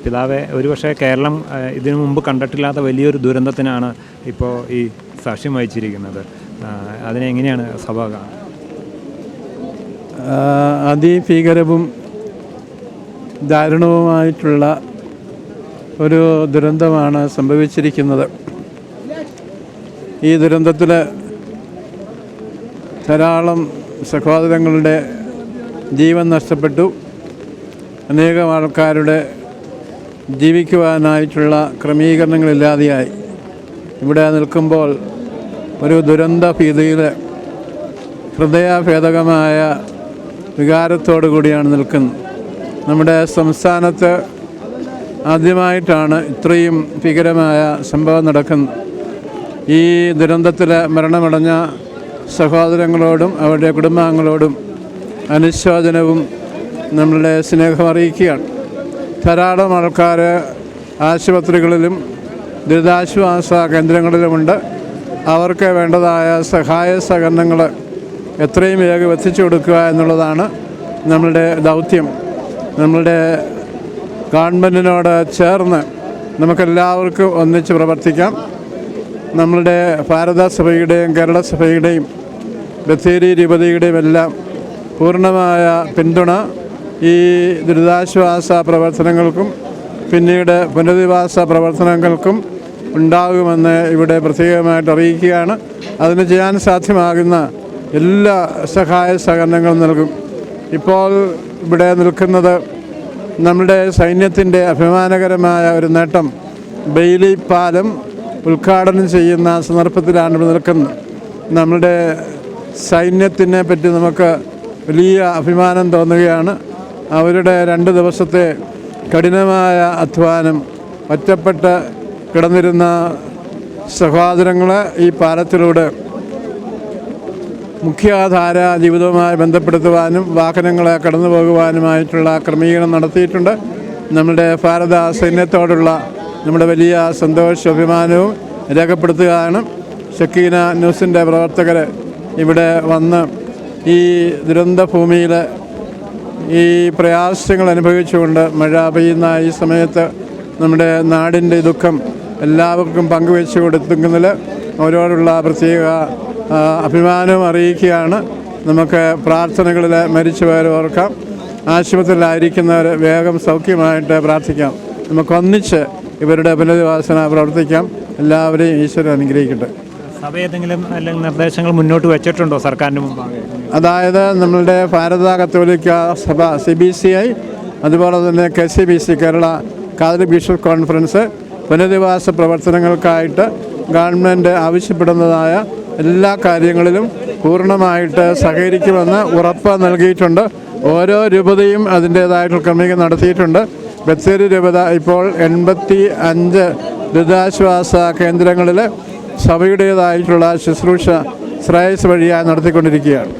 പിതാവെ, ഒരുപക്ഷെ കേരളം ഇതിനു മുമ്പ് കണ്ടിട്ടില്ലാത്ത വലിയൊരു ദുരന്തത്തിനാണ് ഇപ്പോൾ ഈ സാക്ഷ്യം വഹിച്ചിരിക്കുന്നത്. അതിനെങ്ങനെയാണ് സഭ കാണുന്നത്? അതിഭീകരവും ദാരുണവുമായിട്ടുള്ള ഒരു ദുരന്തമാണ് സംഭവിച്ചിരിക്കുന്നത്. ഈ ദുരന്തത്തിൽ ധാരാളം സഹോദരങ്ങളുടെ ജീവൻ നഷ്ടപ്പെട്ടു. അനേകം ആൾക്കാരുടെ ജീവിക്കുവാനായിട്ടുള്ള ക്രമീകരണങ്ങളില്ലാതെയായി. ഇവിടെ നിൽക്കുമ്പോൾ ഒരു ദുരന്ത ഭീതിയിൽ ഹൃദയഭേദകമായ വികാരത്തോടു കൂടിയാണ് നിൽക്കുന്നത്. നമ്മുടെ സംസ്ഥാനത്ത് ആദ്യമായിട്ടാണ് ഇത്രയും ഭീകരമായ സംഭവം നടക്കുന്നത്. ഈ ദുരന്തത്തിൽ മരണമടഞ്ഞ സഹോദരങ്ങളോടും അവരുടെ കുടുംബാംഗങ്ങളോടും അനുശോചനവും നമ്മളുടെ സ്നേഹം അറിയിക്കുകയാണ്. ധാരാളം ആൾക്കാർ ആശുപത്രികളിലും ദുരിതാശ്വാസ കേന്ദ്രങ്ങളിലുമുണ്ട്. അവർക്ക് വേണ്ടതായ സഹായ സഹകരണങ്ങൾ എത്രയും വേഗം എത്തിച്ചു കൊടുക്കുക എന്നുള്ളതാണ് നമ്മളുടെ ദൗത്യം. നമ്മളുടെ ഗവൺമെൻറ്റിനോട് ചേർന്ന് നമുക്കെല്ലാവർക്കും ഒന്നിച്ച് പ്രവർത്തിക്കാം. നമ്മളുടെ ഭാരത സഭയുടെയും കേരള സഭയുടെയും ബത്തേരി രൂപതയുടെയും എല്ലാം പൂർണ്ണമായ പിന്തുണ ഈ ദുരിതാശ്വാസ പ്രവർത്തനങ്ങൾക്കും പിന്നീട് പുനരധിവാസ പ്രവർത്തനങ്ങൾക്കും ഉണ്ടാകുമെന്ന് ഇവിടെ പ്രത്യേകമായിട്ട് അറിയിക്കുകയാണ്. അതിന് ചെയ്യാൻ സാധ്യമാകുന്ന എല്ലാ സഹായ സഹകരണങ്ങളും നൽകും. ഇപ്പോൾ ഇവിടെ നിൽക്കുന്നത് നമ്മുടെ സൈന്യത്തിൻ്റെ അഭിമാനകരമായ ഒരു നേട്ടം, ബെയിലി പാലം ഉദ്ഘാടനം ചെയ്യുന്ന സന്ദർഭത്തിലാണ് ഇവിടെ നിൽക്കുന്നത്. നമ്മുടെ സൈന്യത്തിനെ പറ്റി നമുക്ക് വലിയ അഭിമാനം തോന്നുകയാണ്. അവരുടെ 2 ദിവസത്തെ കഠിനമായ അധ്വാനം, ഒറ്റപ്പെട്ട് കിടന്നിരുന്ന സഹോദരങ്ങളെ ഈ പാലത്തിലൂടെ മുഖ്യധാര ജീവിതവുമായി ബന്ധപ്പെടുത്തുവാനും വാഹനങ്ങളെ കടന്നു പോകുവാനുമായിട്ടുള്ള ക്രമീകരണം നടത്തിയിട്ടുണ്ട്. നമ്മുടെ ഭാരത സൈന്യത്തോടുള്ള നമ്മുടെ വലിയ സന്തോഷവും അഭിമാനവും രേഖപ്പെടുത്തുകയാണ്. ഷക്കീന ന്യൂസിൻ്റെ പ്രവർത്തകർ ഇവിടെ വന്ന് ഈ ദുരന്ത ഭൂമിയിൽ ഈ പ്രയാസങ്ങൾ അനുഭവിച്ചുകൊണ്ട് മഴ പെയ്യുന്ന ഈ സമയത്ത് നമ്മുടെ നാടിൻ്റെ ദുഃഖം എല്ലാവർക്കും പങ്കുവെച്ച് കൊടുക്കുന്നതിൽ അവരോടുള്ള പ്രത്യേക അഭിമാനവും അറിയിക്കുകയാണ്. നമുക്ക് പ്രാർത്ഥനകളിൽ മരിച്ചുപോയവരെ ഓർക്കാം. ആശുപത്രിയിലായിരിക്കുന്നവർ വേഗം സൗഖ്യമായിട്ട് പ്രാർത്ഥിക്കാം. നമുക്കൊന്നിച്ച് ഇവരുടെ പുനരധിവാസന പ്രവർത്തിക്കാം. എല്ലാവരെയും ഈശ്വരൻ അനുഗ്രഹിക്കട്ടെ. സഭ ഏതെങ്കിലും അല്ലെങ്കിൽ നിർദ്ദേശങ്ങൾ മുന്നോട്ട് വെച്ചിട്ടുണ്ടോ സർക്കാരിന് മുമ്പാകെ? അതായത് നമ്മളുടെ ഭാരത കത്തോലിക്ക സഭ CBCI, അതുപോലെ തന്നെ KCBC Kerala Catholic bishop conference പുനരധിവാസ പ്രവർത്തനങ്ങൾക്കായിട്ട് ഗവൺമെൻറ് ആവശ്യപ്പെടുന്നതായ എല്ലാ കാര്യങ്ങളിലും പൂർണ്ണമായിട്ട് സഹകരിക്കുമെന്ന് ഉറപ്പ് നൽകിയിട്ടുണ്ട്. ഓരോ രൂപതയും അതിൻ്റേതായിട്ടുള്ള ക്രമീകരണം നടത്തിയിട്ടുണ്ട്. ബത്തേരി രൂപത ഇപ്പോൾ 85 ദുരിതാശ്വാസ കേന്ദ്രങ്ങളിൽ സഭയുടേതായിട്ടുള്ള ശുശ്രൂഷ ശ്രേയസ് വഴിയായി നടത്തിക്കൊണ്ടിരിക്കുകയാണ്.